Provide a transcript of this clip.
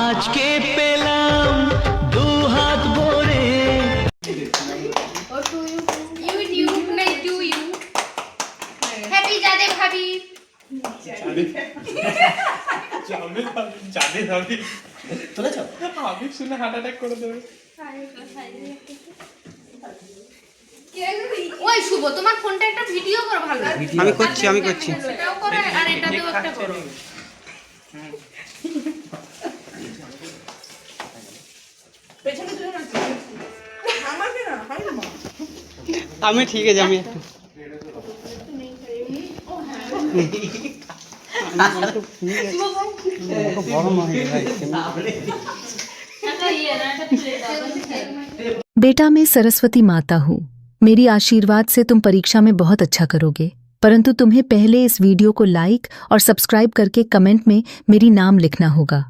আজকে পেলাম দু হাত ভরে হ্যাপি জাদে ভাবি জানে ভাবি তুলেছ? আমি শুনে হার্ট অ্যাটাক করে দেবে। ওই শুভ তোমার ফোনটা একটা ভিডিও করো ভালো আমি করছি এটাও করো আর এটাতেও একটা করো পেছনে তুলে না আমাকে না হয় না আমি ঠিক আছে আমি একটু बेटा मैं सरस्वती माता हूँ। मेरी आशीर्वाद से तुम परीक्षा में बहुत अच्छा करोगे, परंतु तुम्हें पहले इस वीडियो को लाइक और सब्सक्राइब करके कमेंट में मेरी नाम लिखना होगा।